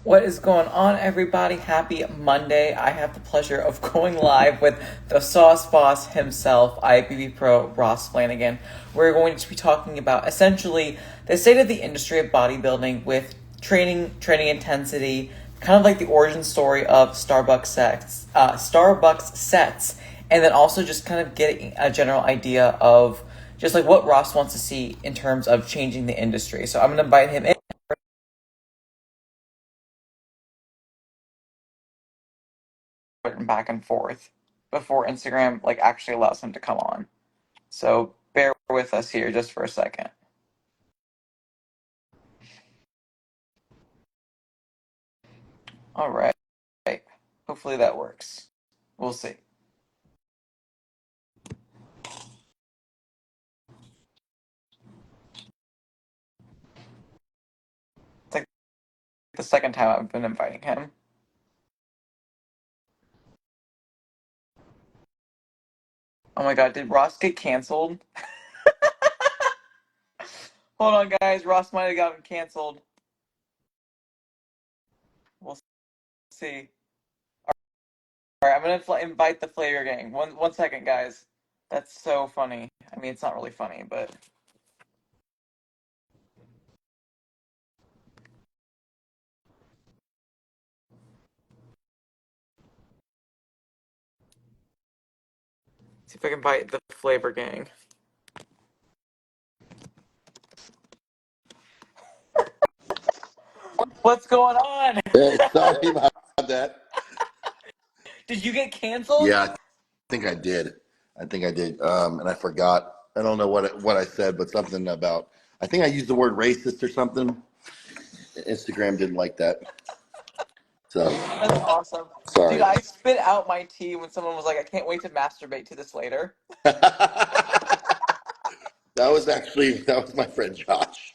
What is going on, everybody? Happy Monday. I have the pleasure of going live with the sauce boss himself, IFBB Pro Ross Flanagan. We're going to be talking about essentially the state of the industry of bodybuilding with training intensity, kind of like the origin story of Starbucks sets, and then also just kind of getting a general idea of just like what Ross wants to see in terms of changing the industry. So I'm going to invite him in. Back and forth before Instagram actually allows him to come on. So bear with us here just for a second. All right. Hopefully that works. We'll see. It's like the second time I've been inviting him. Oh my god, did Ross get canceled? Hold on, guys. Ross might have gotten canceled. We'll see. All right, I'm gonna invite the Flavor Gang. One second, guys. That's so funny. I mean, it's not really funny, but see if I can invite the Flavor Gang. What's going on? Hey, sorry about that. Did you get canceled? Yeah, I think I did. And I forgot. I don't know what I said, but something about. I think I used the word racist or something. Instagram didn't like that. So That's awesome. Dude, sorry. I spit out my tea when someone was like, I can't wait to masturbate to this later. That was my friend Josh.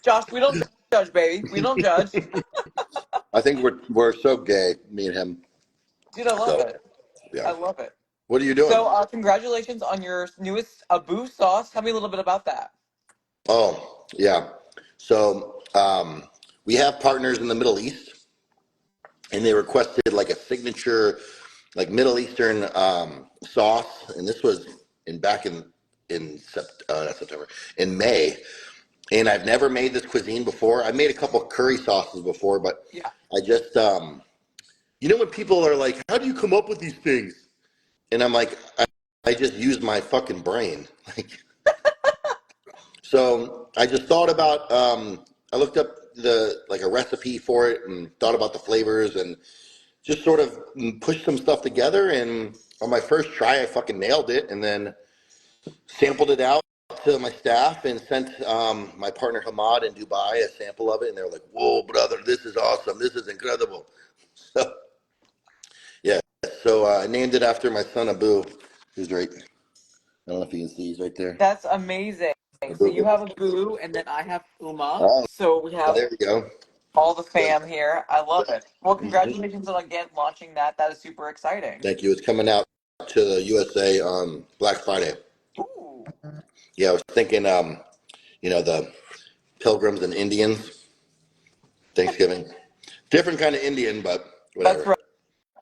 Josh, we don't judge, baby. We don't judge. I think we're so gay, me and him. Dude, I love So it. yeah. I love it. What are you doing? So, congratulations on your newest Abu sauce. Tell me a little bit about that. Oh yeah. So we have partners in the Middle East, and they requested like a signature like Middle Eastern sauce, and this was back not September, in May. And I've never made this cuisine before. I made a couple of curry sauces before, but Yeah. I just when people are like, "How do you come up with these things?" And I'm like, I just use my fucking brain. Like, so I just thought about. I looked up a recipe for it and thought about the flavors and just sort of pushed some stuff together, and on my first try I fucking nailed it, and then sampled it out to my staff and sent my partner Hamad in Dubai a sample of it, and they were like, whoa brother, this is awesome, this is incredible. So yeah, so I named it after my son Abu, who's right, I don't know if you can see, he's right there. That's amazing. So you Abu. have Abu, and then I have Uma. Oh, So we have there you go. all the Yeah. fam here. I love it. Well, Mhm. congratulations on again launching that. That is super exciting. Thank you. It's coming out to the USA on Black Friday. Ooh. Yeah, I was thinking the Pilgrims and Indians, Thanksgiving. Different kind of Indian, but That's whatever.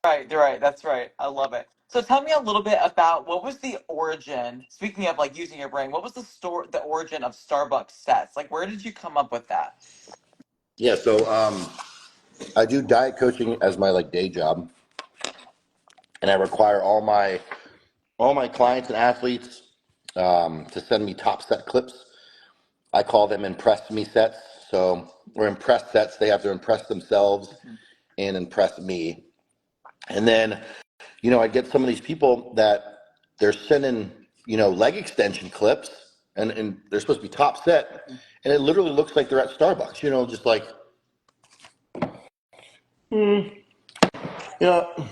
right. That's right. I love it. So tell me a little bit about what was the origin, speaking of like using your brain, what was the origin of Starbucks sets? Like where did you come up with that? Yeah, so I do diet coaching as my like day job, and I require all my clients and athletes to send me top set clips. I call them impress me sets. So or impress sets. They have to impress themselves Mhm. and impress me. And then I get some of these people that they're sending leg extension clips, and they're supposed to be top set, and it literally looks like they're at Starbucks. Just like you know.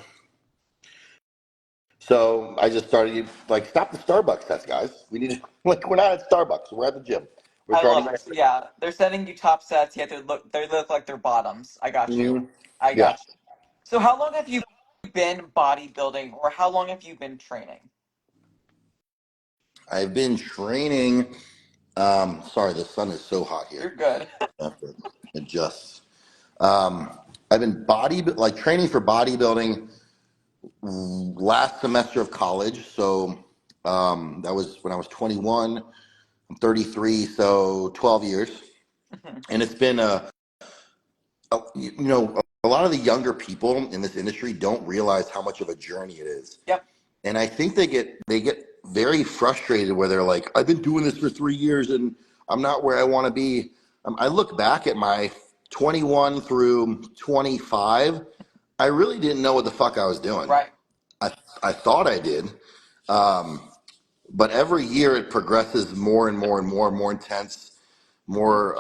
So I just started like, stop the Starbucks test, guys. We need to, like, we're not at Starbucks. We're at the gym. We're I trying love to it. get. So yeah, they're sending you top sets, yet they look like they're bottoms. I got you. Mhm. I Yeah, got you. So how long have you been bodybuilding or how long have you been training? I've been training. Sorry, the sun is so hot here. You're good. I have to adjust. I've been training for bodybuilding last semester of college. So that was when I was 21. I'm 33, so 12 years. Hmm. And it's been a lot of the younger people in this industry don't realize how much of a journey it is. Yep. And I think they get very frustrated where they're like, I've been doing this for 3 years and I'm not where I want to be. I look back at my 21 through 25. I really didn't know what the fuck I was doing. Right. I I thought I did, but every year it progresses more and more and more and more intense, Hmm. more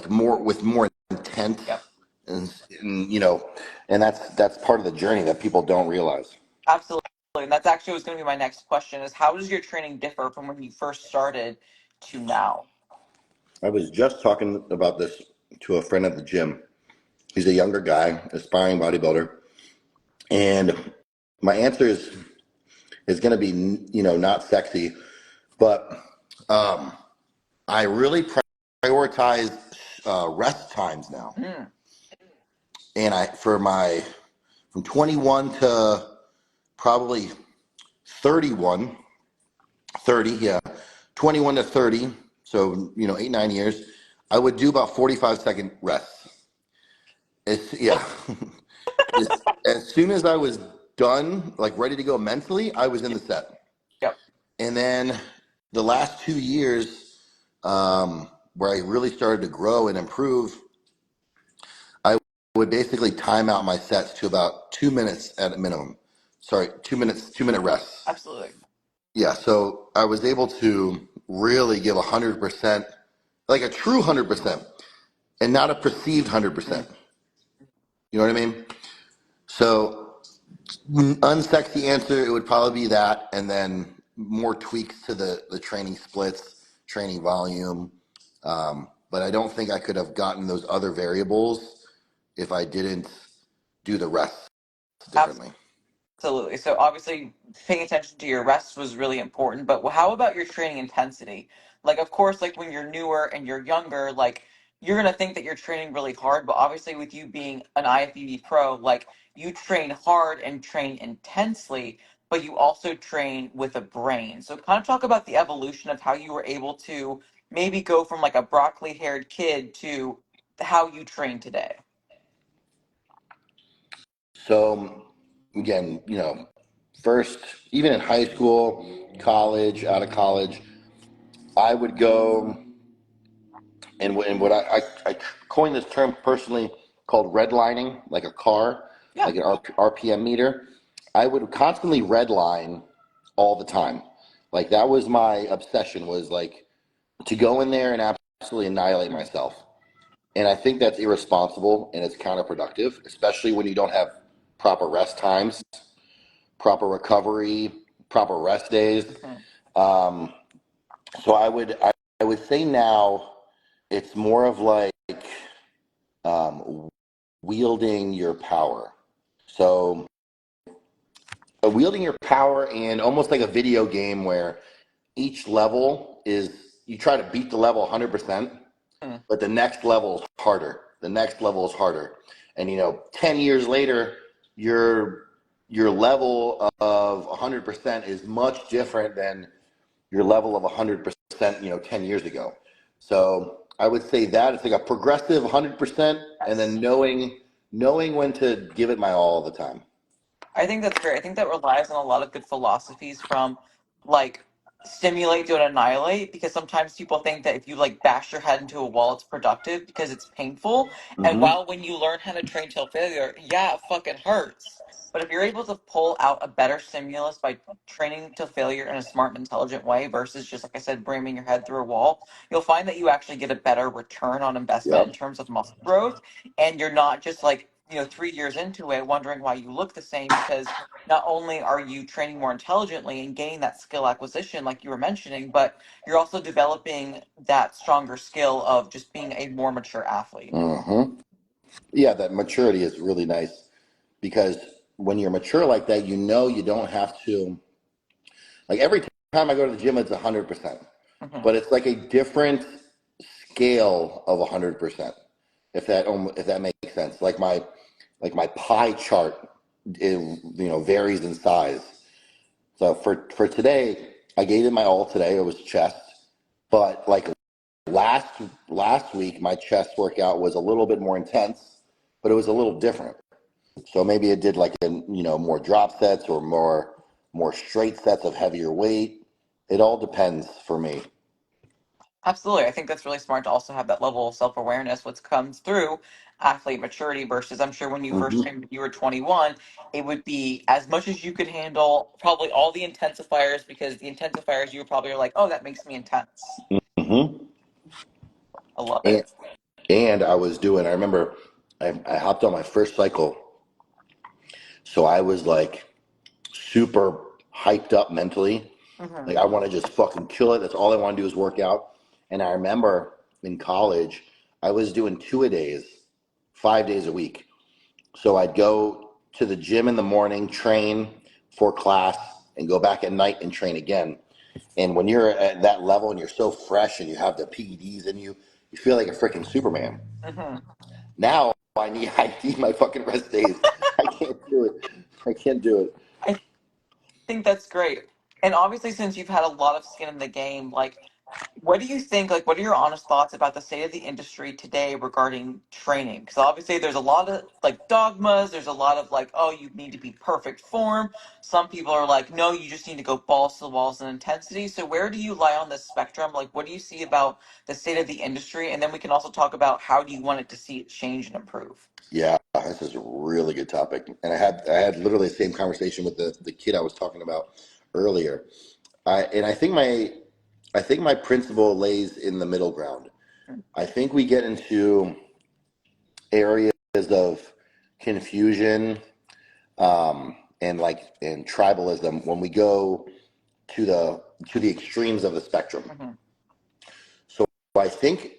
more with more intent, Yep. and, and you know, and that's part of the journey that people don't realize. Absolutely. And that's actually was going to be my next question is how does your training differ from when you first started to now? I was just talking about this to a friend at the gym. He's a younger guy, aspiring bodybuilder, and my answer is going to be not sexy, but um, I really prioritize rest times now, Mm. and I for my from 21 to probably 31, 30, yeah, 21 to 30, so 8 9 years, I would do about 45-second rests. Yeah. As soon as I was done, like ready to go mentally, I was in the set. Yep. And then the last 2 years, where I really started to grow and improve, I would basically time out my sets to about 2 minutes at a minimum. Sorry, 2 minutes, 2 minute rests. Absolutely. Yeah, so I was able to really give 100%, like a true 100%, and not a perceived 100%. Mm. You know what I mean? So, unsexy answer, it would probably be that, and then more tweaks to the training splits, training volume. But I don't think I could have gotten those other variables if I didn't do the rest differently. Absolutely. So obviously, paying attention to your rest was really important. But how about your training intensity? Like, of course, like when you're newer and you're younger, like you're gonna think that you're training really hard. But obviously, with you being an IFBB pro, like you train hard and train intensely, but you also train with a brain. So kind of talk about the evolution of how you were able to maybe go from like a broccoli-haired kid to how you train today. So, again, first, even in high school, college, out of college, I would go and what I coined this term personally called redlining, like a car, Yeah. like an RPM meter. I would constantly redline all the time. Like that was my obsession, was like to go in there and absolutely annihilate Mm. myself. And I think that's irresponsible and it's counterproductive, especially when you don't have proper rest times, proper recovery, proper rest days. Mhm. Um, so I would say now it's more of like um, wielding your power. So, wielding your power, and almost like a video game where each level is, you try to beat the level 100%, Mm. but the next level is harder. The next level is harder. And 10 years later, your your level of 100% is much different than your level of 100%, 10 years ago. So I would say that it's like a progressive 100%, and Yes. then knowing when to give it my all the time. I think that's great. I think that relies on a lot of good philosophies from like stimulate to annihilate because sometimes people think that if you like bash your head into a wall it's productive because it's painful. And Hmm. while when you learn how to train till failure, yeah, it fucking hurts. But if you're able to pull out a better stimulus by training to failure in a smart and intelligent way versus just like I said, ramming your head through a wall, you'll find that you actually get a better return on investment in Yep. terms of muscle growth and you're not just like 3 years into it wondering why you look the same because not only are you training more intelligently and gaining that skill acquisition like you were mentioning, but you're also developing that stronger skill of just being a more mature athlete. Hmm. Yeah, that maturity is really nice because when you're mature like that, you don't have to, like every time I go to the gym, it's 100%, Hmm. but it's like a different scale of 100%. If that makes sense. Like my pie chart, varies in size. So for today, I gave it my all today. It was chest, but like last last week, my chest workout was a little bit more intense, but it was a little different. So maybe it did like more drop sets or more straight sets of heavier weight. It all depends for me. Absolutely. I think that's really smart to also have that level of self awareness, what comes through athlete maturity versus I'm sure when you first Hmm. trained when you were 21, it would be as much as you could handle, probably all the intensifiers, because the intensifiers you were probably like, oh, that makes me intense. Hmm. I love And, it. and I remember I hopped on my first cycle, so I was like super hyped up mentally. Like Hmm. I want to just fucking kill it. That's all I want to do is work out. And I remember in college, I was doing 2-a-days, 5 days a week. So I'd go to the gym in the morning, train for class, and go back at night and train again. And when you're at that level and you're so fresh and you have the PEDs in you, you feel like a freaking Superman. Hmm. Now I need my fucking rest days. I can't do it. I can't do it. I think that's great. And obviously, since you've had a lot of skin in the game, like, what do you think? Like, what are your honest thoughts about the state of the industry today regarding training? Because obviously, there's a lot of like dogmas. There's a lot of like, oh, you need to be perfect form. Some people are like, no, you just need to go balls to the walls in intensity. So, where do you lie on this spectrum? Like, what do you see about the state of the industry? And then we can also talk about how do you want it to see it change and improve. Yeah, this is a really good topic. And I had literally the same conversation with the kid I was talking about earlier. I think my principle lays in the middle ground. I think we get into areas of confusion, and tribalism when we go to the extremes of the spectrum. Mm-hmm. So I think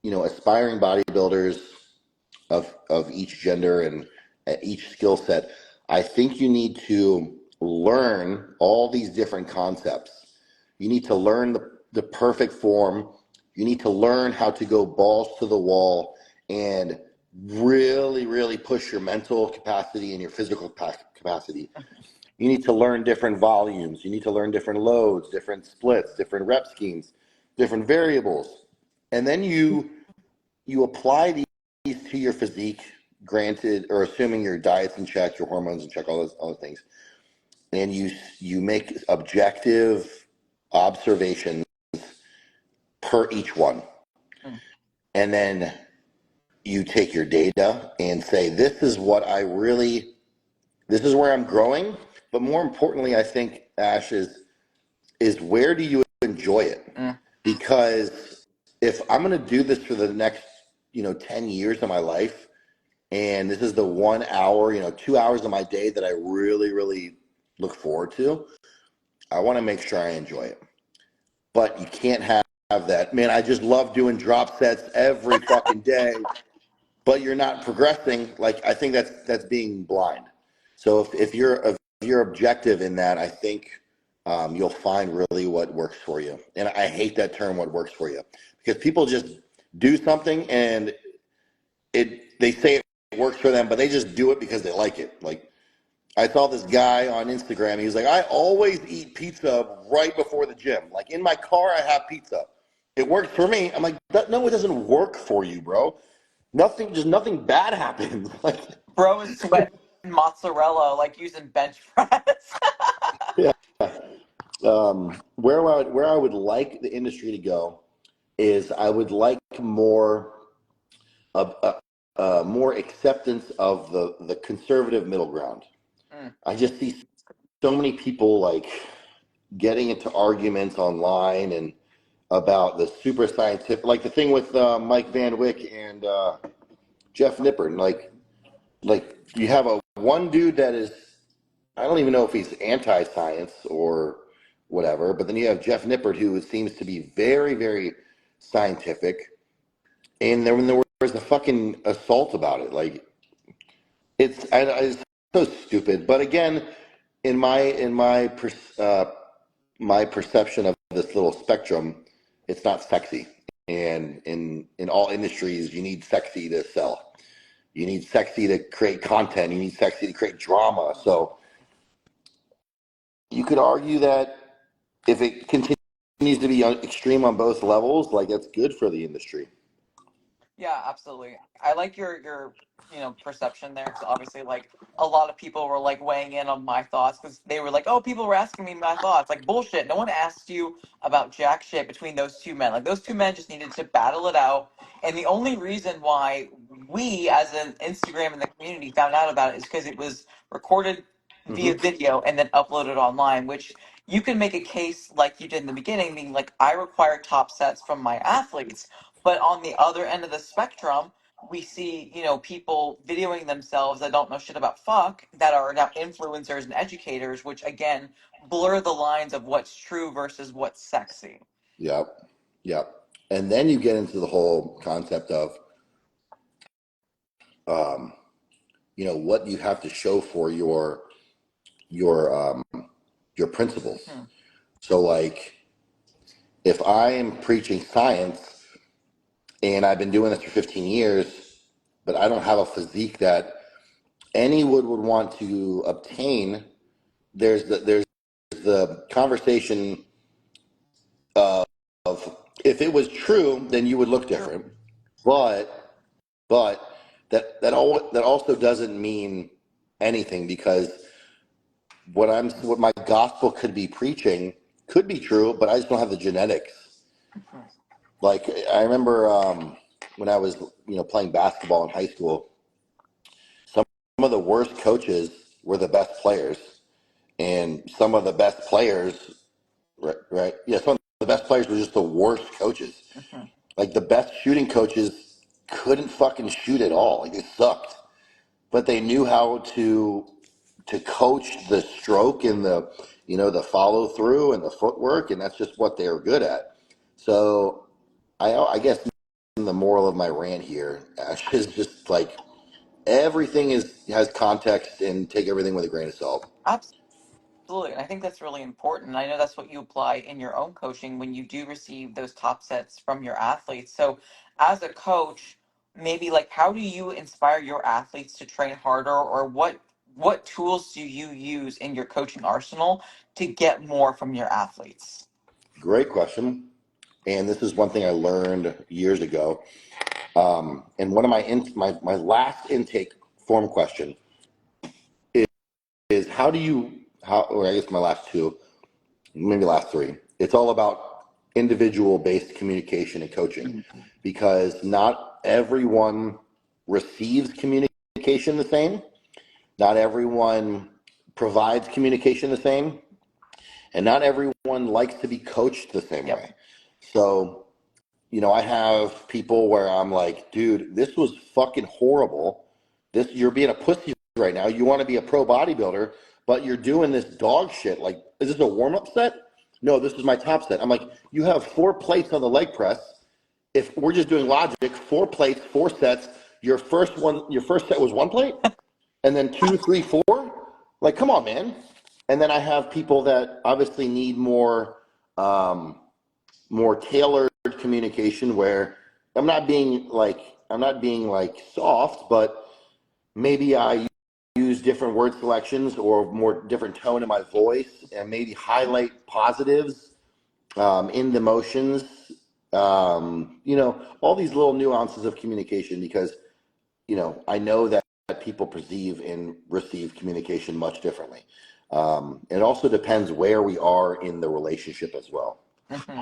aspiring bodybuilders of each gender and each skill set, I think you need to learn all these different concepts. You need to learn the perfect form. You need to learn how to go balls to the wall and really, really push your mental capacity and your physical capacity. You need to learn different volumes. You need to learn different loads, different splits, different rep schemes, different variables. And then you apply these to your physique, granted or assuming your diet's in check, your hormones in check, all those things, and you make objective observations per each one, and then you take your data and say, this is where I'm growing. But more importantly, I think, Ash, is where do you enjoy it? Mm-hmm. Because if I'm going to do this for the next 10 years of my life, and this is the 1 hour, 2 hours of my day that I really, really look forward to, I want to make sure I enjoy it. But you can't have that. Man, I just love doing drop sets every fucking day, but you're not progressing. Like, I think that's being blind. So if you're objective in that, I think you'll find really what works for you. And I hate that term, what works for you, because people just do something and they say it works for them, but they just do it because they like it. Like, I saw this guy on Instagram. He was like, I always eat pizza right before the gym. Like, in my car, I have pizza. It works for me. I'm like, no, it doesn't work for you, bro. Nothing bad happens. Like, Bro is sweating mozzarella like using bench press. yeah. Where I would like the industry to go is I would like more acceptance of the conservative middle ground. Mm. I just see so many people like getting into arguments online and about the super scientific, like the thing with Mike Van Wyck and Jeff Nippert. Like you have a one dude that is, I don't even know if he's anti-science or whatever, but then you have Jeff Nippert who seems to be very, very scientific, and then there was a fucking assault about it. Like, it's so stupid. But again, in my perception of this little spectrum, it's not sexy. and in all industries, you need sexy to sell. You need sexy to create content. You need sexy to create drama. So you could argue that if it continues to be extreme on both levels, like that's good for the industry. Yeah, absolutely. I like your perception there because obviously like a lot of people were like weighing in on my thoughts because they were like, oh, people were asking me my thoughts. Like bullshit. No one asked you about jack shit between those two men. Like those two men just needed to battle it out. And the only reason why we as an Instagram and the community found out about it is because it was recorded via Hmm. video and then uploaded online, which you can make a case like you did in the beginning, being like, I require top sets from my athletes. But on the other end of the spectrum, we see, people videoing themselves that don't know shit about fuck that are now influencers and educators, which again blur the lines of what's true versus what's sexy. Yep. Yep. And then you get into the whole concept of, um, what you have to show for your your principles. Hmm. So like if I am preaching science and I've been doing this for 15 years, but I don't have a physique that anyone would want to obtain, there's the conversation of if it was true, then you would look Sure. different. But that also doesn't mean anything because what my gospel could be preaching could be true, but I just don't have the genetics. Mhm. Like I remember when I was playing basketball in high school, some of the worst coaches were the best players, and some of the best players, right, yeah, some of the best players were just the worst coaches. Mhm. Like the best shooting coaches couldn't fucking shoot at all. Like they sucked, but they knew how to coach the stroke and the follow through and the footwork, and that's just what they were good at. So I guess the moral of my rant here, Ash, is just like everything has context and take everything with a grain of salt. Absolutely. And I think that's really important. And I know that's what you apply in your own coaching when you do receive those top sets from your athletes. So, as a coach, maybe like how do you inspire your athletes to train harder, or what tools do you use in your coaching arsenal to get more from your athletes? Great question. And this is one thing I learned years ago. And one of my last intake form question is how do you how or I guess my last two, maybe last three. It's all about individual based communication and coaching because not everyone receives communication the same. Not everyone provides communication the same, and not everyone likes to be coached the same Yep. way. So, I have people where I'm like, dude, this was fucking horrible. You're being a pussy right now. You want to be a pro bodybuilder, but you're doing this dog shit. Like, is this a warm up set? No, this is my top set. I'm like, you have 4 plates on the leg press. If we're just doing logic, 4 plates, 4 sets. Your first set was 1 plate, and then 2, 3, 4. Like, come on, man. And then I have people that obviously need more tailored communication where I'm not being like soft, but maybe I use different word selections or more different tone in my voice and maybe highlight positives in the motions. All these little nuances of communication because I know that people perceive and receive communication much differently. It also depends where we are in the relationship as well. Hmm.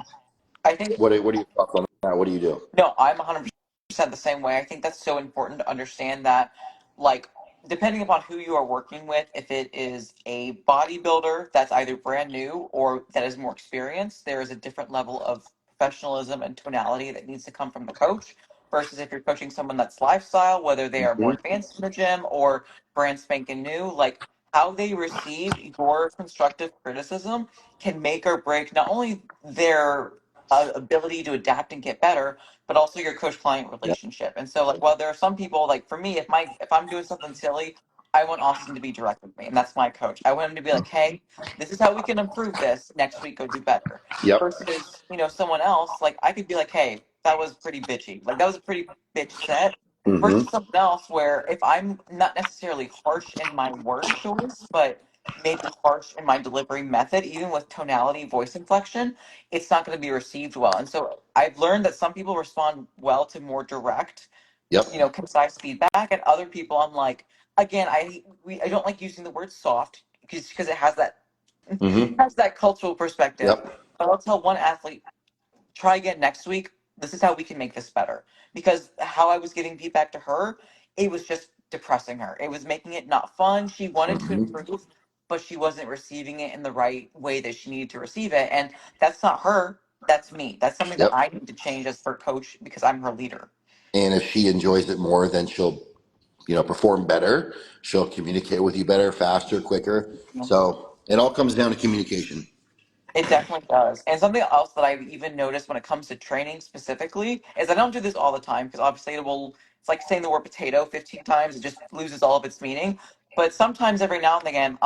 I think What are your thoughts on that? What do you do? No, I'm 100% the same way. I think that's so important to understand that, like, depending upon who you are working with, if it is a bodybuilder that's either brand new or that is more experienced, there is a different level of professionalism and tonality that needs to come from the coach versus if you're coaching someone that's lifestyle, whether they are more Mhm. advanced in the gym or brand spanking new, like, how they receive your constructive criticism can make or break not only their ability to adapt and get better, but also your coach client Yeah. relationship. And so like while there are some people like for me, if I'm doing something silly, I want Austin to be direct with me. And that's my coach. I want him to be like, hey, this is how we can improve this. Next week go do better. Yep. Versus, someone else, like I could be like, hey, that was pretty bitchy. Like that was a pretty bitch set. Mm-hmm. Versus something else where if I'm not necessarily harsh in my word choice, but maybe harsh in my delivery method, even with tonality, voice inflection, it's not going to be received well. And so I've learned that some people respond well to more direct, Yep. concise feedback, and other people I'm like, again, I don't like using the word soft because it has that Mm-hmm. has that cultural perspective. Yep. But I'll tell one athlete, try again next week. This is how we can make this better. Because how I was giving feedback to her, it was just depressing her. It was making it not fun. She wanted to Mm-hmm. improve, but she wasn't receiving it in the right way that she needed to receive it. And that's not her. That's me. That's something that Yep. I need to change as her coach because I'm her leader. And if she enjoys it more, then she'll, perform better. She'll communicate with you better, faster, quicker. So it all comes down to communication. It definitely does. And something else that I've even noticed when it comes to training specifically is I don't do this all the time because obviously it's like saying the word potato 15 times, it just loses all of its meaning. But sometimes every now and again,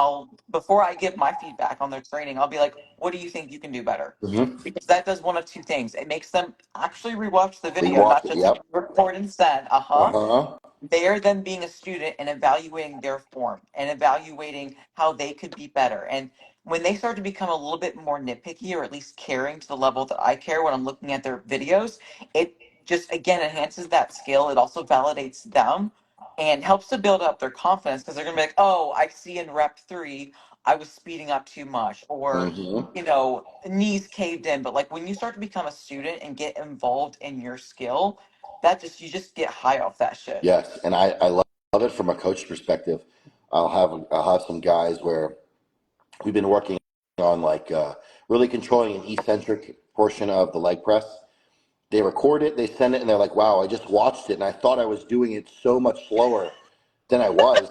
before I give my feedback on their training, I'll be like, what do you think you can do better? Mm-hmm. Because that does one of two things. It makes them actually rewatch the video, Rewatch not it. just Yep. record and send. Uh huh. Uh-huh. They're then being a student and evaluating their form and evaluating how they could be better. And when they start to become a little bit more nitpicky or at least caring to the level that I care when I'm looking at their videos, it just again enhances that skill. It also validates them and helps to build up their confidence because they're gonna be like, oh, I see in rep three, I was speeding up too much, or Mm-hmm. knees caved in. But like when you start to become a student and get involved in your skill, that just you just get high off that shit. Yes, and I love it from a coach perspective. I'll have some guys where we've been working on like really controlling an eccentric portion of the leg press. They record it, they send it, and they're like, "Wow, I just watched it, and I thought I was doing it so much slower than I was."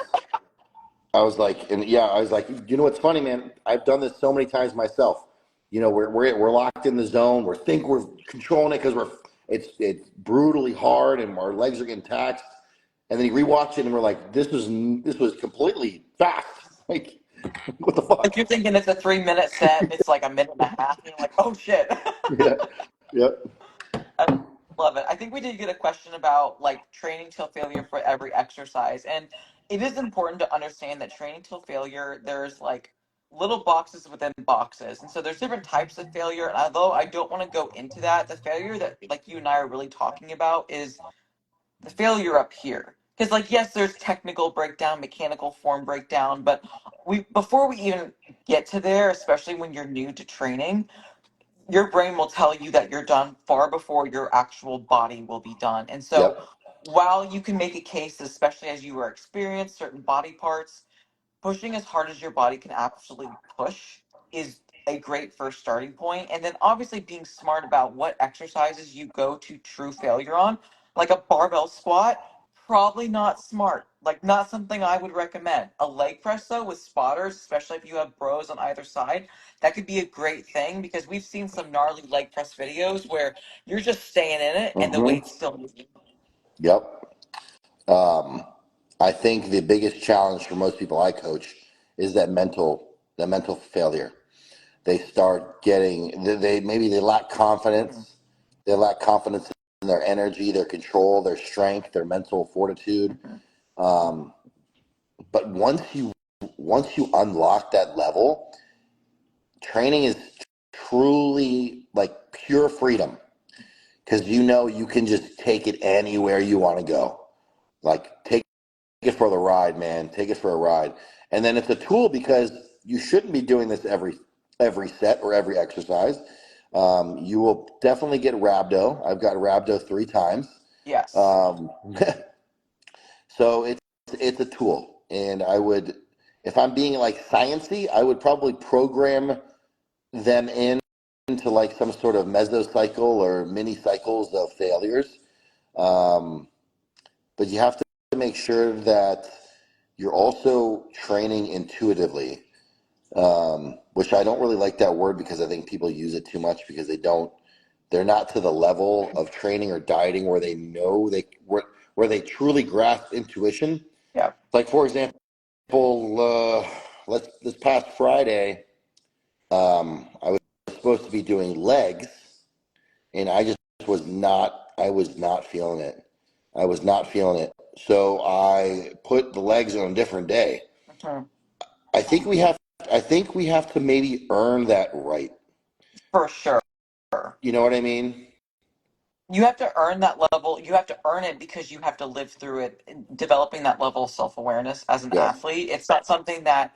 I was like, and yeah, I was like, you know what's funny, man? I've done this so many times myself. We're locked in the zone. We're controlling it because it's brutally hard and our legs are getting taxed. And then you rewatch it and we're like, this was completely fast. Like, what the Like fuck? you're thinking it's a 3 minute set and it's like a minute and a half, and you're like, oh shit. Yeah, yep, I love it. I think we did get a question about like training till failure for every exercise. And it is important to understand that training till failure, there's like little boxes within boxes. And so there's different types of failure. And although I don't want to go into that, the failure that like you and I are really talking about is the failure up here. Because like yes, there's technical breakdown, mechanical form breakdown, but we before we even get to there, especially when you're new to training, your brain will tell you that you're done far before your actual body will be done. And so yep. while you can make a case, especially as you are experienced certain body parts, pushing as hard as your body can absolutely push is a great first starting point. And then obviously being smart about what exercises you go to true failure on, like a barbell squat, probably not smart. Like not something I would recommend. A leg press though with spotters, especially if you have bros on either side, that could be a great thing because we've seen some gnarly leg press videos where you're just staying in it and the Mm-hmm. weight's still moving. Yep. Um, I think the biggest challenge for most people I coach is that mental failure. They start getting they maybe they lack Mhm. confidence. They lack confidence in their energy, their control, their strength, their mental fortitude. Mhm. Um, but once you unlock that level, training is truly like pure freedom because you can just take it anywhere you want to go. Like take it for the ride, man. Take it for a ride. And then it's a tool because you shouldn't be doing this every set or every exercise. You will definitely get rhabdo. I've got rhabdo 3 times. Yes. Um, so it's a tool, and I would, if I'm being like sciency, I would probably program them into like some sort of mesocycle or mini cycles of failures. Um, but you have to make sure that you're also training intuitively, which I don't really like that word because I think people use it too much because they're not to the level of training or dieting where they know where they truly grasp intuition. Yeah. Like for example, let's this past Friday, I was supposed to be doing legs, and I just just was not. I was not feeling it. I was not feeling it. So I put the legs on a different day. Mhm. I think we have. I think we have to maybe earn that right. For sure. You know what I mean? You have to earn that level. You have to earn it because you have to live through it, developing that level of self awareness as an Yeah. athlete. It's not something that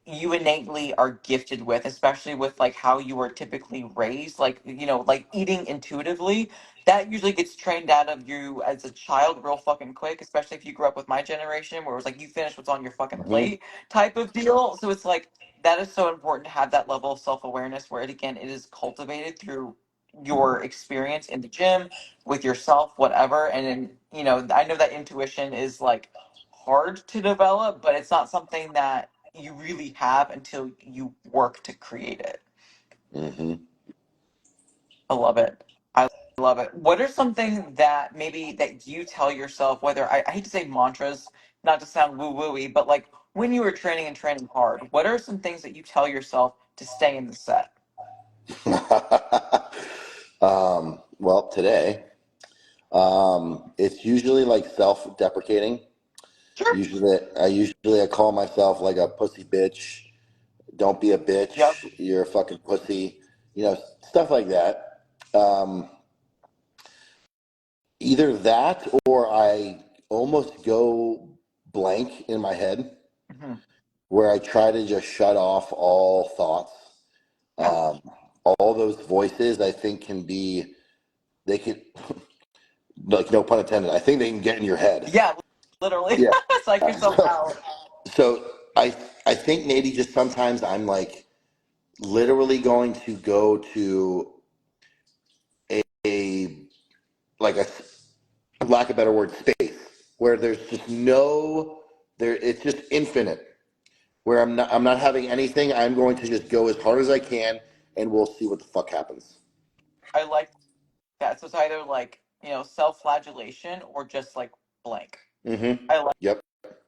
you innately are gifted with, especially with like how you were typically raised, like like eating intuitively. That usually gets trained out of you as a child real fucking quick, especially if you grew up with my generation where it was like you finish what's on your fucking Hmm. plate type of deal. So it's like that is so important to have that level of self-awareness where it is cultivated through your experience in the gym with yourself, whatever. And then, I know that intuition is like hard to develop, but it's not something that you really have until you work to create it. Hmm. I love it. I love it. What are something that maybe that you tell yourself, whether I hate to say mantras, not to sound woo wooey, but like when you were training and training hard, what are some things that you tell yourself to stay in the set? Well, today, it's usually like self-deprecating. Sure. I call myself like a pussy bitch. Don't be a Yep. bitch. You're a fucking pussy. Stuff like that. Um, Either that or I almost go blank in my head Hmm. where I try to just shut off all thoughts. Yeah. Um, all those voices, I think, they can, like, no pun intended, I think they can get in your head. Yeah. Literally. Yeah. Psych yourself So, out. so I think maybe just sometimes I'm like literally going to go to a like a lack of a better word, space where there's just no there. It's just infinite. Where I'm not having anything. I'm going to just go as hard as I can, and we'll see what the fuck happens. I like that. So it's either like, self-flagellation or just like blank. Mm-hmm. I Yep.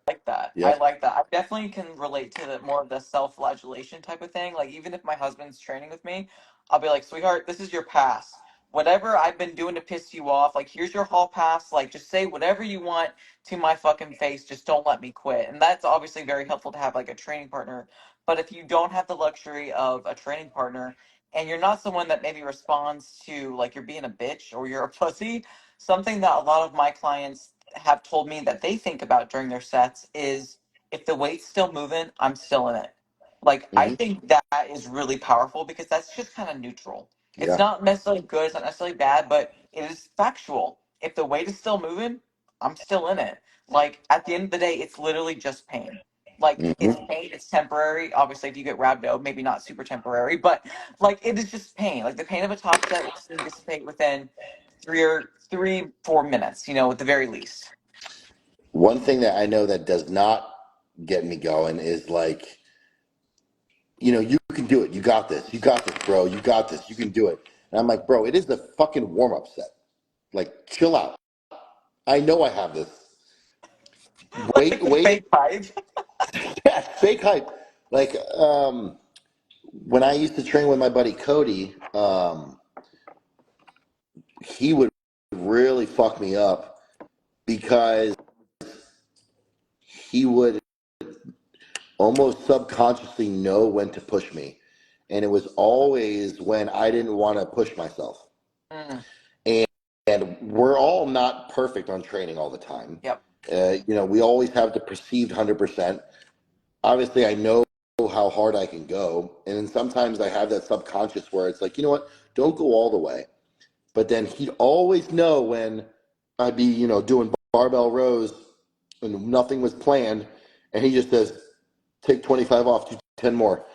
like that. I Yep. like that. I definitely can relate to the more of the self-flagellation type of thing. Like even if my husband's training with me, I'll be like, "Sweetheart, this is your pass. Whatever I've been doing to piss you off, like here's your hall pass. Like just say whatever you want to my fucking face. Just don't let me quit." And that's obviously very helpful to have like a training partner. But if you don't have the luxury of a training partner and you're not someone that maybe responds to like you're being a bitch or you're a pussy, something that a lot of my clients have told me that they think about during their sets is if the weight's still moving, I'm still in it. Like I Mm-hmm. think that is really powerful because that's just kind of neutral. It's Yeah. not necessarily good, it's not necessarily bad, but it is factual. If the weight is still moving, I'm still in it. Like at the end of the day, it's literally just pain. Like it's Mm-hmm. pain, it's temporary. Obviously, if you get rhabdo, maybe not super temporary, but like it is just pain. Like the pain of a top set will soon dissipate within 4 minutes, at the very least. One thing that I know that does not get me going is like, you can do it. You got this. You got this, bro. You got this. You can do it. And I'm like, bro, it is the fucking warm up set. Like, chill out. I know I have this. Like Wait, the wait. fake hype. Yeah, fake hype. Like, when I used to train with my buddy Cody, he would really fuck me up because he would almost subconsciously know when to push me. And it was always when I didn't want to push myself. Mm, And, and we're all not perfect on training all the time. yep. We always have the perceived 100%. Obviously, I know how hard I can go. And then sometimes I have that subconscious where it's like, you know what? Don't go all the way. But then he'd always know when I'd be, doing barbell rows and nothing was planned. And he just says, take 25 off, do 10 more.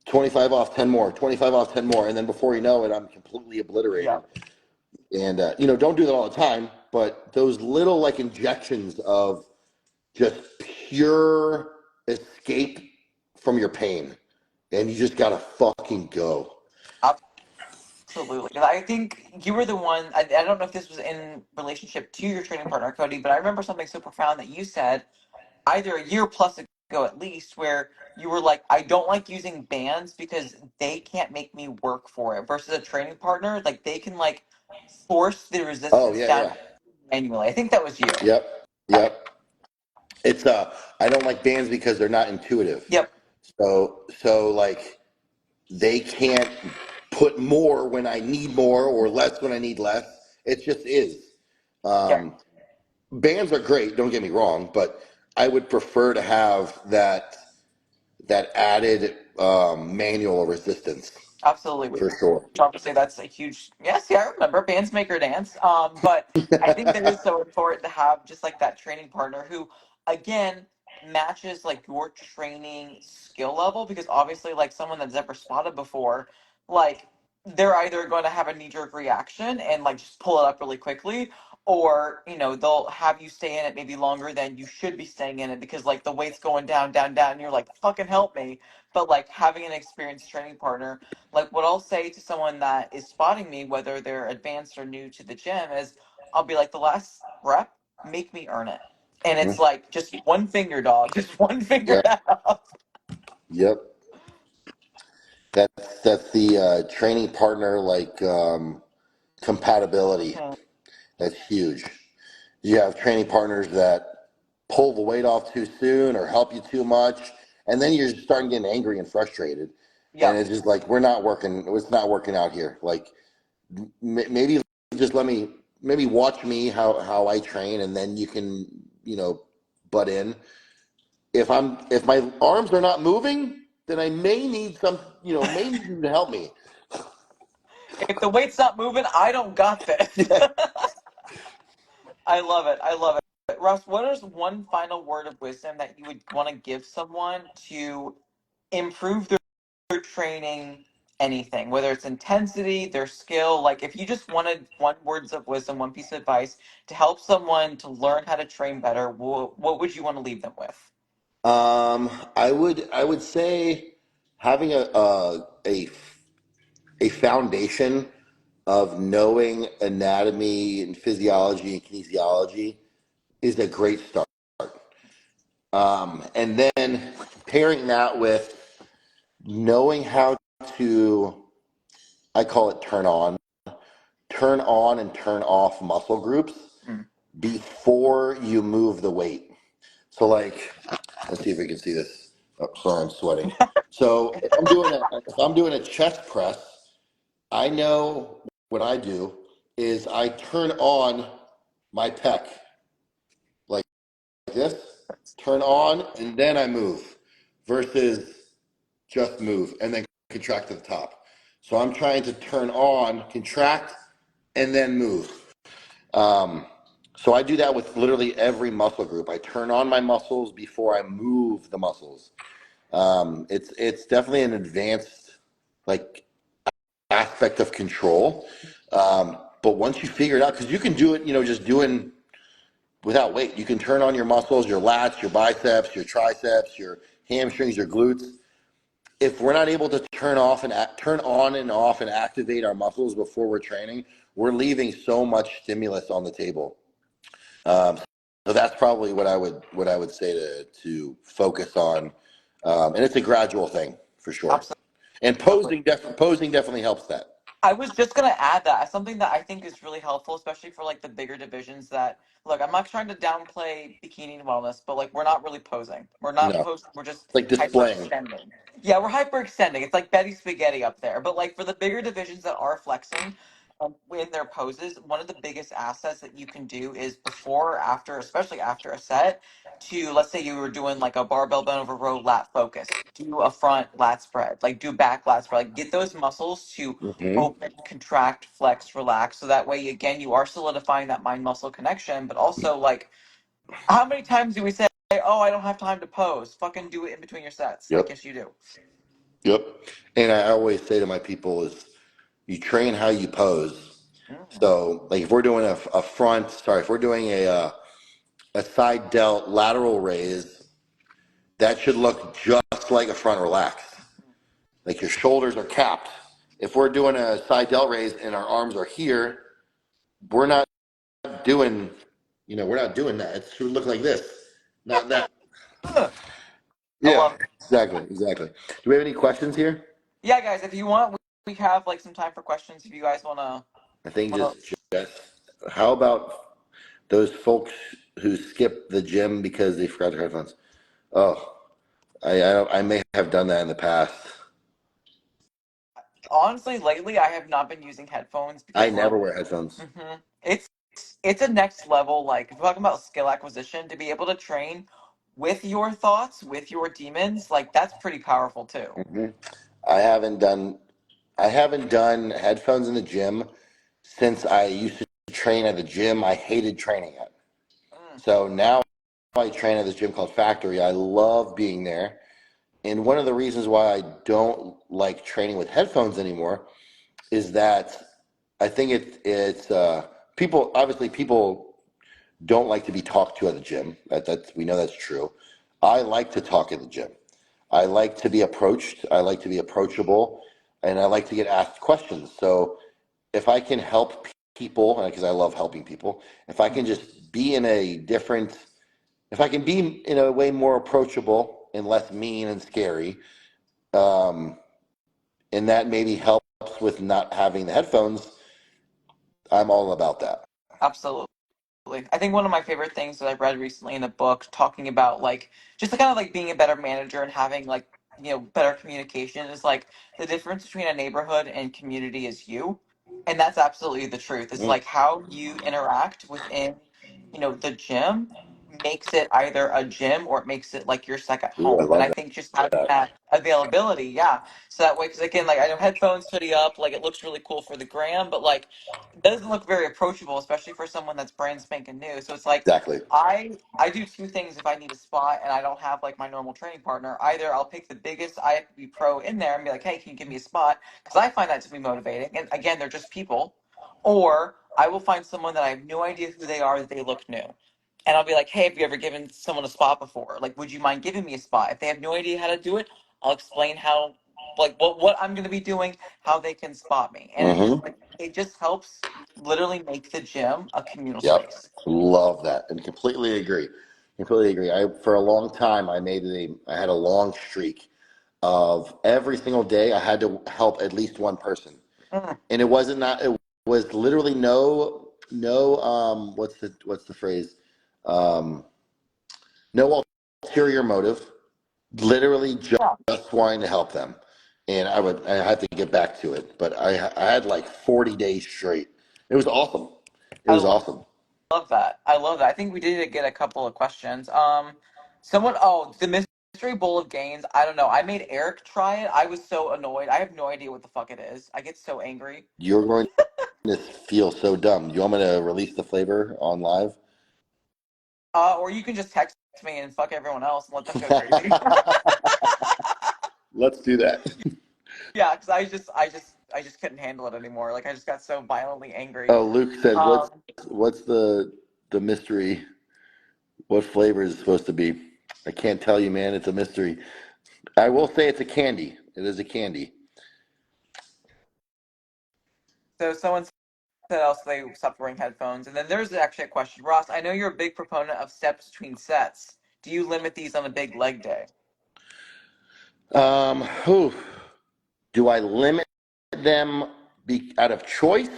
25 off, 10 more. 25 off, 10 more. And then before you know it, I'm completely obliterated. Yep. And, don't do that all the time. But those little like injections of just pure escape from your pain. And you just got to fucking go. Absolutely. 'Cause I think you were the one, I don't know if this was in relationship to your training partner, Cody, but I remember something so profound that you said either a year plus ago at least, where you were like, I don't like using bands because they can't make me work for it versus a training partner. Like they can like force the Oh resistance yeah, down yeah. manually. I think that was you. Yep. Yep. It's I don't like bands because they're not intuitive. Yep. So like they can't put more when I need more or less when I need less. It just is. Yep. Um, bands are great, don't get me wrong, but I would prefer to have that added manual resistance Absolutely. We for sure. obviously that's a huge yes, yeah, I remember bands make her dance. But I think that is so important to have just like that training partner who again matches like your training skill level because obviously like someone that's never spotted before, like they're either going to have a knee-jerk reaction and like just pull it up really quickly, or they'll have you stay in it maybe longer than you should be staying in it because like the weight's going down, down, down, and you're like, fucking help me. But like having an experienced training partner, like what I'll say to someone that is spotting me, whether they're advanced or new to the gym, is I'll be like, the last rep, make me earn it. And it's Mhm. like just one finger, dog, just one finger Yep. down. Yep. That's the training partner like compatibility. That's huge. You have training partners that pull the weight off too soon or help you too much, and then you're starting getting angry and frustrated, and Yep. it's just like we're not working. It's not working out here. Like maybe just let me maybe watch me how I train, and then you can butt in. If my arms are not moving, then I may need may need you to help me. If the weight's not moving, I don't got this. Yeah. I love it. I love it. Russ, what is one final word of wisdom that you would want to give someone to improve their training, anything, whether it's intensity, their skill? Like, if you just wanted one words of wisdom, one piece of advice to help someone to learn how to train better, what would you want to leave them with? I would say having a foundation of knowing anatomy and physiology and kinesiology is a great start. And then pairing that with knowing how to, I call it turn on and turn off muscle groups Mm. before you move the weight. So like, let's see if we can see this. Oh, sorry, I'm sweating. So if I'm doing a chest press, I know what I do is I turn on my pec like this, turn on, and then I move versus just move and then contract to the top. So I'm trying to turn on, contract, and then move. Um, so I do that with literally every muscle group. I turn on my muscles before I move the muscles. It's definitely an advanced like aspect of control. But once you figure it out, because you can do it, just doing without weight. You can turn on your muscles, your lats, your biceps, your triceps, your hamstrings, your glutes. If we're not able to turn on and off and activate our muscles before we're training, we're leaving so much stimulus on the table. Um, so that's probably what I would say to focus on, and it's a gradual thing for sure. And Absolutely. posing definitely helps that. I was just gonna add that as something that I think is really helpful, especially for like the bigger divisions. That look, I'm not trying to downplay bikini and wellness, but like we're not really posing. We're not No, posing. We're just it's like displaying. hyperextending. Yeah, we're hyperextending. It's like Betty Spaghetti up there. But like for the bigger divisions that are flexing in their poses, one of the biggest assets that you can do is before or after, especially after a set, to let's say you were doing like a barbell bent over row lat focus, do a front lat spread, like do back lat spread, like get those muscles to Hmm. open, contract, flex, relax. So that way, again, you are solidifying that mind muscle connection, but also like, how many times do we say, "Oh, I don't have time to pose"? Fucking do it in between your sets. Like, Yep. yes, you do. Yep. And I always say to my people is you train how you pose. Mm. So like if we're doing if we're doing a side delt lateral raise, that should look just like a front relax. Like your shoulders are capped. If we're doing a side delt raise and our arms are here, we're not doing, we're not doing that. It should look like this, not that. Ugh, I Yeah, love it. exactly. Do we have any questions here? Yeah, guys, if you want, we have like some time for questions. If you guys want to. I think Well, just how about those folks who skip the gym because they forgot their headphones? Oh, I may have done that in the past. honestly, lately I have not been using headphones I because never like, wear headphones. it's it's a next level. Like if we're talking about skill acquisition, to be able to train with your thoughts, with your demons, like that's pretty powerful too. hmm I haven't done I haven't done headphones in the gym since I used to train at the gym I hated training at. Mm, So now I train at this gym called Factory. I love being there. And one of the reasons why I don't like training with headphones anymore is that I think it's people don't like to be talked to at the gym. That's we know that's true. I like to talk at the gym. I like to be approached. I like to be approachable, and I like to get asked questions. So if I can help people, because I love helping people, if I can mm. just be in a different, if I can be in a way more approachable and less mean and scary, um, and that maybe helps with not having the headphones, I'm all about that. Absolutely. I think one of my favorite things that I read recently in a book talking about like just the kind of like being a better manager and having like better communication is like the difference between a neighborhood and community is you, and that's absolutely the truth. It's Mm. like how you interact within the gym makes it either a gym or it makes it like your second Ooh, I home. And love I think just having that. that availability, yeah, so that way, because again, like I know headphones hoodie up, like it looks really cool for the gram, but like it doesn't look very approachable, especially for someone that's brand spanking new. So it's like Exactly. I do two things if I need a spot and I don't have like my normal training partner. Either I'll pick the biggest IFBB pro in there and be like, hey, can you give me a spot? Because I find that to be motivating. And again, they're just people. Or I will find someone that I have no idea who they are, that they look new. And I'll be like, hey, have you ever given someone a spot before? Like, would you mind giving me a spot? If they have no idea how to do it, I'll explain how, like, what I'm going to be doing, how they can spot me. And it's just Mm-hmm. like, it just helps literally make the gym a communal Yep. space. Love that, and completely agree. Completely agree. I for a long time I had a long streak of every single day I had to help at least one person, Mm. and it was literally no what's the phrase, um, no ulterior motive, literally Yeah, just wanting to help them. And I had to get back to it, but I had like 40 days straight. It was awesome. It I was awesome. love that. I love that. I think we did get a couple of questions. Someone, oh, the mystery bowl of gains. I don't know. I made Eric try it. I was so annoyed. I have no idea what the fuck it is. I get so angry. You're going to feel so dumb. Do you want me to release the flavor on live? Or you can just text me and fuck everyone else and let them go crazy. Let's do that. Yeah, because I just couldn't handle it anymore. Like I just got so violently angry. Oh, Luke said, Um, what's the mystery? What flavor is it supposed to be? I can't tell you, man. It's a mystery. I will say it's a candy. It is a candy. so someone said else they stopped wearing headphones, and then there's actually a question, Ross. I know you're a big proponent of steps between sets. Do you limit these on a big leg day? Whew. Do I limit them out of choice?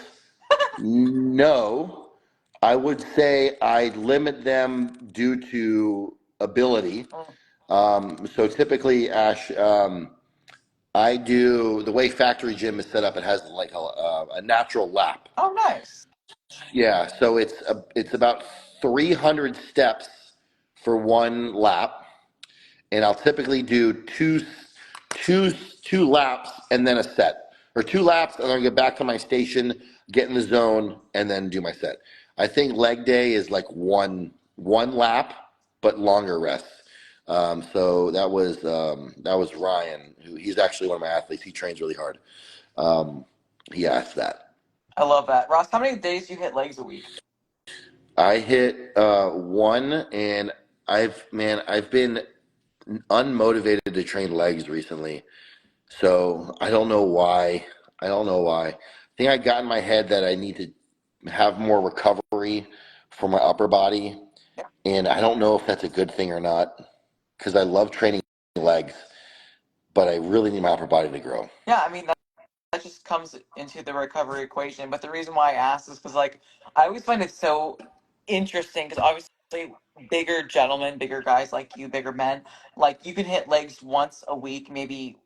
No. I would say I limit them due to ability. Mm. So typically, Ash, I do the way Factory Gym is set up. It has like a natural lap. Oh, nice. Yeah, so it's about 300 steps for one lap, and I'll typically do two two laps and then a set, or two laps and then get back to my station, get in the zone, and then do my set. I think leg day is like one lap, but longer rest. So that was Ryan, who he's actually one of my athletes. He trains really hard. Um, he asked that. I love that. Ross, how many days do you hit legs a week? I hit one, and I've been unmotivated to train legs recently. So I don't know why. I don't know why. I think I got in my head that I need to have more recovery for my upper body, Yeah, and I don't know if that's a good thing or not because I love training legs, but I really need my upper body to grow. yeah. I mean, just comes into the recovery equation. But the reason why I asked is because, like, I always find it so interesting because obviously, bigger gentlemen, bigger guys like you, bigger men, like, you can hit legs once a week, maybe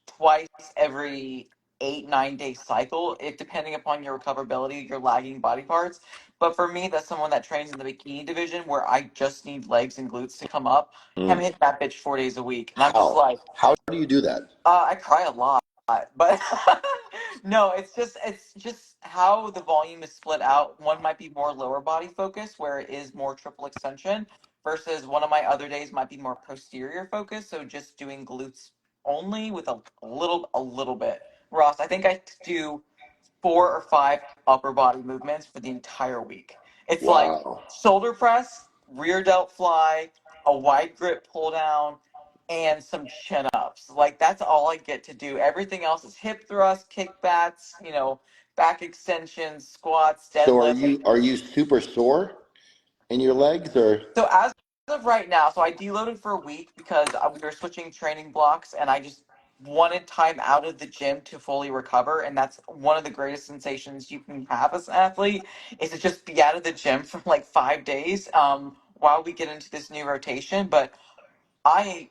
twice every 8, 9 day cycle, it depending upon your recoverability, your lagging body parts. But for me, that's someone that trains in the bikini division where I just need legs and glutes to come up. I'm Mm. hitting that bitch 4 days a week, and I'm just How? like, How do you do that? I cry a lot, but no, it's just how the volume is split out. One might be more lower body focused, where it is more triple extension, versus one of my other days might be more posterior focused, so just doing glutes only with a little bit. Ross, I think I do 4 or 5 upper body movements for the entire week. It's like Wow. shoulder press, rear delt fly, a wide grip pull down, and some chin ups. Like, that's all I get to do. Everything else is hip thrust, kickbacks, back extensions, squats, So are deadlifts. you super sore in your legs or? So as of right now, so I deloaded for a week because we were switching training blocks, and I just wanted time out of the gym to fully recover. And that's one of the greatest sensations you can have as an athlete, is to just be out of the gym for like 5 days while we get into this new rotation. But I,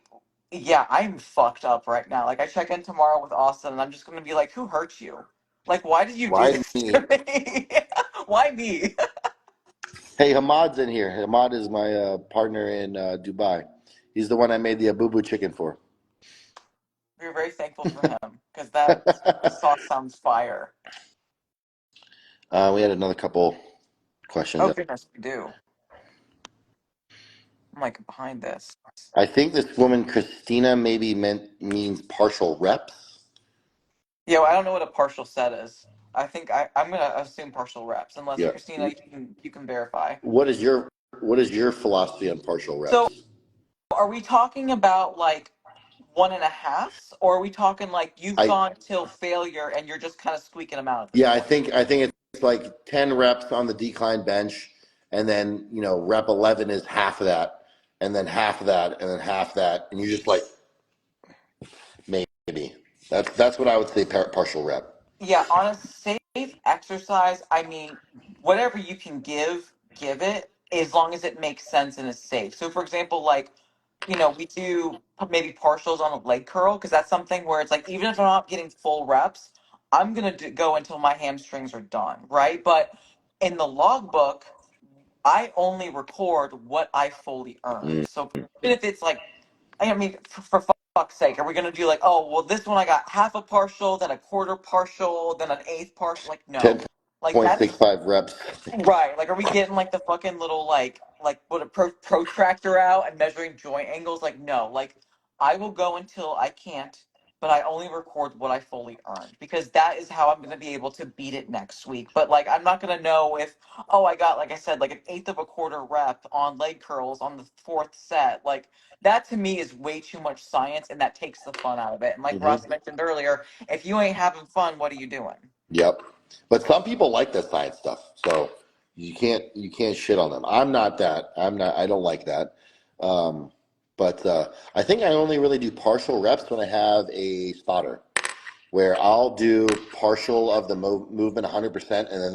yeah, I'm fucked up right now. Like, I check in tomorrow with Austin, and I'm just gonna be like, "Who hurt you? Like, why did you do Why this to me? me? Why me?" Hey, Hamad's in here. Hamad is my partner in Dubai. He's the one I made the abubu chicken for. We're very thankful for him because that sauce sounds fire. We had another couple questions. Oh goodness, we do. I'm like behind this. I think this woman Christina maybe means partial reps. Yeah, well, I don't know what a partial set is. I'm gonna assume partial reps, unless Yeah. Christina, you can verify. What is your philosophy on partial So, reps? are we talking about like 1.5s, or are we talking like you've I gone till failure and you're just kind of squeaking them out at this Yeah, I point? think I think it's like 10 reps on the decline bench, and then rep 11 is half of that, and then half of that, and then half that, and you're just like maybe that's what I would say partial rep. Yeah, on a safe exercise, I mean, whatever you can give it, as long as it makes sense and is safe. So, for example, like, we do maybe partials on a leg curl, because that's something where it's like, even if I'm not getting full reps, I'm going to go until my hamstrings are done, right? But in the logbook, I only record what I fully earned. Mm. So, even if it's like, I mean, for fuck's sake, are we gonna do like, oh, well, this one I got half a partial, then a quarter partial, then an eighth partial? Like, no, like that's 10.65 reps. right. Like, are we getting like the fucking little like what a protractor out and measuring joint angles? Like, no. Like, I will go until I can't, but I only record what I fully earned, because that is how I'm gonna be able to beat it next week. But like, I'm not gonna know if, oh, I got, like I said, like an eighth of a quarter rep on leg curls on the fourth set. Like, that to me is way too much science, and that takes the fun out of it. And like Hmm. Ross mentioned earlier, if you ain't having fun, what are you doing? Yep. But some people like that science stuff, so you can't shit on them. I'm not that. I don't like that. Um, but I think I only really do partial reps when I have a spotter, where I'll do partial of the movement 100%, and then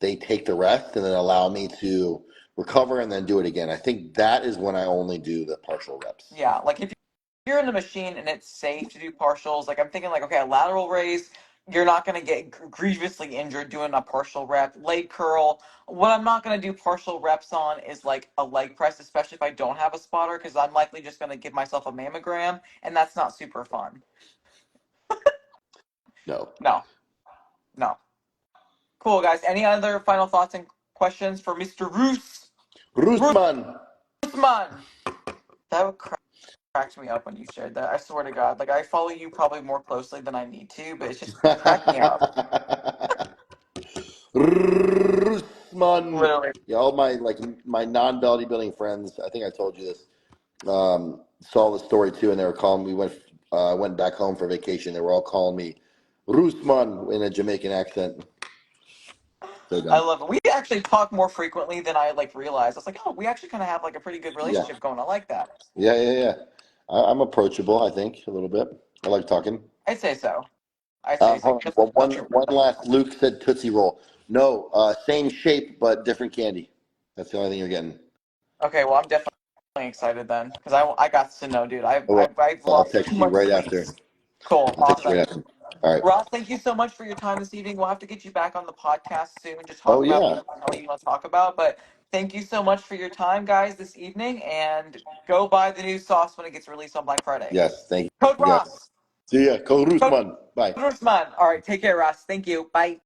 they take the rest and then allow me to recover and then do it again. I think that is when I only do the partial reps. Yeah, like if you're in the machine and it's safe to do partials, like I'm thinking like, okay, a lateral raise, you're not going to get grievously injured doing a partial rep. Leg curl, what I'm not going to do partial reps on is like a leg press, especially if I don't have a spotter, because I'm likely just going to give myself a mammogram, and that's not super fun. No. No, no. Cool, guys. Any other final thoughts and questions for Mr. Roos? Rusman. Roosman! That cracked me up when you shared that. I swear to God. Like, I follow you probably more closely than I need to, but it cracked me up. Rusman. Literally. Yeah, all my non-bodybuilding friends, I think I told you this, saw the story too, and they were calling. We went back home for vacation. They were all calling me Rusman in a Jamaican accent. So I dumb. love it. We actually talk more frequently than I like realized. I was like, oh, we actually kind of have like a pretty good Yeah, relationship going. I like that. yeah. I'm approachable. I think a little bit. I like talking. I'd say so. I see. So Hold just on. not sure. One last. Luke said Tootsie Roll. No, same shape but different candy. That's the only thing you're getting. Okay, well, I'm definitely excited then because I got to know, dude. Oh, well, I've I'll lost too text you much right weight. after. Cool, I'll text you awesome. right after. All right. Ross, thank you so much for your time this evening. We'll have to get you back on the podcast soon and just Oh talk about yeah. what you want to talk about. But thank you so much for your time, guys, this evening. And go buy the new sauce when it gets released on Black Friday. Yes. Thank Code you guys. Ross. See ya. Code Code Rusman. Bye. Rossman. All right, take care, Ross. Thank you. Bye.